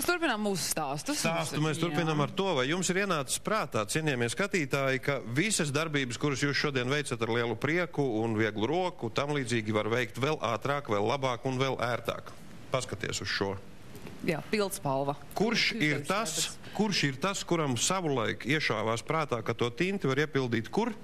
Mēs turpinām mūsu stāstus. Mēs turpinām ar to, vai jums ir ienācis prātā, cienījamie skatītāji, ka visas darbības, kuras jūs šodien veicat ar lielu prieku un vieglu roku, tam līdzīgi var veikt vēl ātrāk, vēl labāk un vēl ērtāk. Paskaties uz šo. Jā, pildspalva. Kurš ir tas, kuram savulaik iešāvās prātā, ka to tinti var iepildīt kur?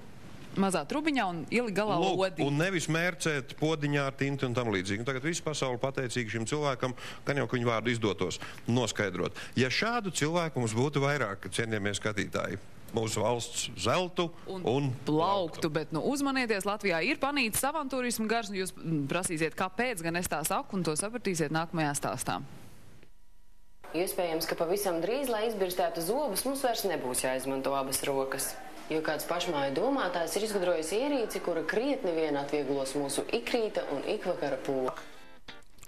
Mazā trubiņā un ielikt galā lodī. Un nevis mērcēt podiņā ar tinti un tam līdzīgi. Un tagad visu pasauli pateicīgi šim cilvēkam, gan jau, ka viņu vārdu izdotos noskaidrot. Ja šādu cilvēku mums būtu vairāk, cienījamie skatītāji, mūsu valsts zeltu un plauktu. Bet, uzmanieties, Latvijā ir panīts avantūrismu gars, un jūs prasīsiet, kāpēc gan es tā saku, un to sapratīsiet nākamajā stāstā. Iespējams, ka pavisam drīz, lai izbirstētu zobus, mums vairs nebūs jāizmanto abas rokas. Jo kāds pašmāju domātājs ir izgudrojis ierīci, kura krietni vien atvieglos mūsu ikrīta un ikvakara pūli.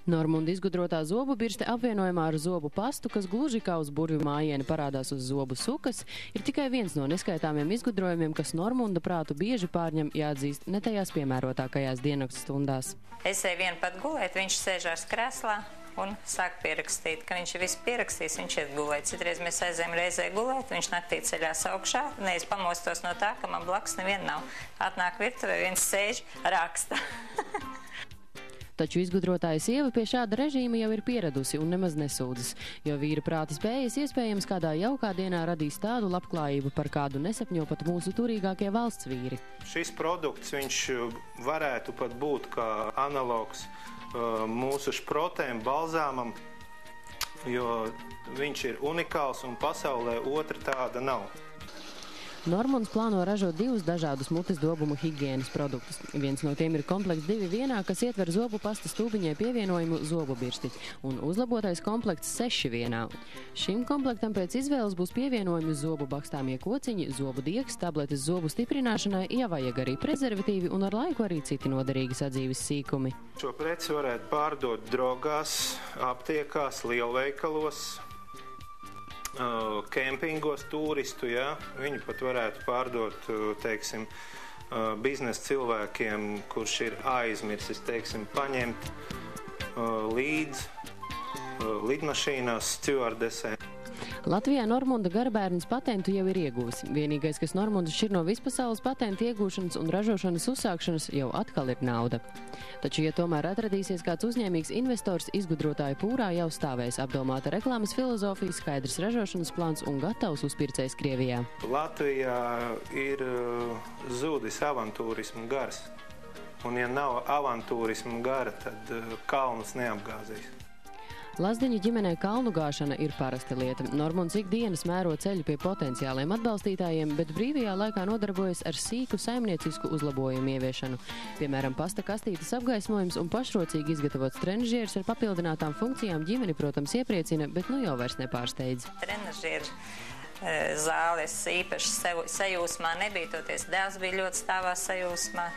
Normunda izgudrotā zobu birste apvienojumā ar zobu pastu, kas gluži kā uz burvju mājieni parādās uz zobu sukas, ir tikai viens no neskaitāmiem izgudrojumiem, kas Normunda prātu bieži pārņem, jāatzīst, ne tajās piemērotākajās diennakts stundās. Es eju vien pat gulēt, viņš sēžās krēslā un sāk pierakstīt. Ka viņš visu pierakstīs, viņš iet gulēt. Citreiz mēs aizējam reizē gulēt, viņš naktī ceļās augšā, neiz pamostos no tā, ka man blakus neviena nav. Atnāk virtuvē, viens sēž, raksta. Taču izgudrotāja sieva pie šāda režīma jau ir pieradusi un nemaz nesūdzas, jo vīra prāta spējas iespējams kādā jaukā dienā radīs tādu labklājību, par kādu nesapņo pat mūsu turīgākie valsts vīri. Šis produkts, viņš varētu pat būt kā analogs mūsu šprotēm, balzāmam, jo viņš ir unikāls un pasaulē otra tāda nav. Normunds plāno ražot divus dažādus mutes dobumu higienas produktus. Viens no tiem ir komplekts 2 vienā, kas ietver zobu pasta stūbiņai pievienojumu zobu birsti, un uzlabotais komplekts 6 vienā. Šim komplektam pēc izvēles būs pievienojumi zobu bakstāmie kociņi, zobu diegs, tabletes zobu stiprināšanai, ja vajag arī prezervatīvi un ar laiku arī citi noderīgi sadzīves sīkumi. Šo preci varētu pārdot drogās, aptiekās, lielveikalos, kempingos, turistu, jā. Viņi pat varētu pārdot, teiksim, biznesa cilvēkiem, kurš ir aizmirsis, teiksim, paņemt līdz lidmašīnās stjuardesēm. Latvijā Normunda garabērns patentu jau ir ieguvusi. Vienīgais, kas Normundu šķir no vispasaules patentu iegūšanas un ražošanas uzsākšanas, jau atkal ir nauda. Taču, ja tomēr atradīsies kāds uzņēmīgs investors, izgudrotāju pūrā jau stāvēs apdomāta reklāmas filozofija, skaidrs ražošanas plāns un gatavs uzpircējs Krievijā. Latvijā ir zudis avantūrismu gars. Un ja nav avantūrismu gara, tad kalnus neapgāzīs. Lazdiņu ģimenē kalnu gāšana ir parasta lieta. Normunds ikdienas mēro ceļu pie potenciāliem atbalstītājiem, bet brīvajā laikā nodarbojas ar sīku saimniecisku uzlabojumu ieviešanu. Piemēram, pasta kastītes apgaismojums un pašrocīgi izgatavots trenažieris ar papildinātām funkcijām ģimeni, protams, iepriecina, bet nu jau vairs nepārsteidz. Trenažieris zāles īpaši sajūsmā nebija, toties dēls bija ļoti stāvā sajūsmā.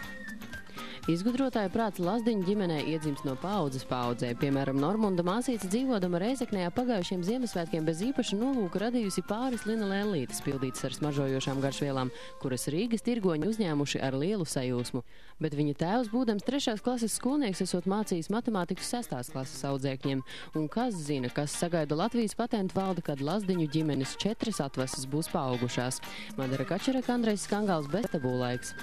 Izgudrotāja prāts Lazdiņu ģimenē iedzimst no paaudzes paaudzē. Piemēram, Normunda māsīca dzīvodama Reizeknē pagajušiem Ziemassvētkiem bez īpaša nolūka radījusi pāris lina lēlītes pildītas ar smaržojošām garšvielām, kuras Rīgas tirgoņi uzņēmuši ar lielu sajūsmu. Bet viņa tēvs, būdams 3. klases skolnieks, esot mācījis matemātiku 6. klases audzēkņiem. Un kas zina, kas sagaida Latvijas patentu valde, kad Lazdiņu ģimenes 4 atvases būs paaugušās. Madara Kačereka, Andrejs Skangals, Bez tabū laiks.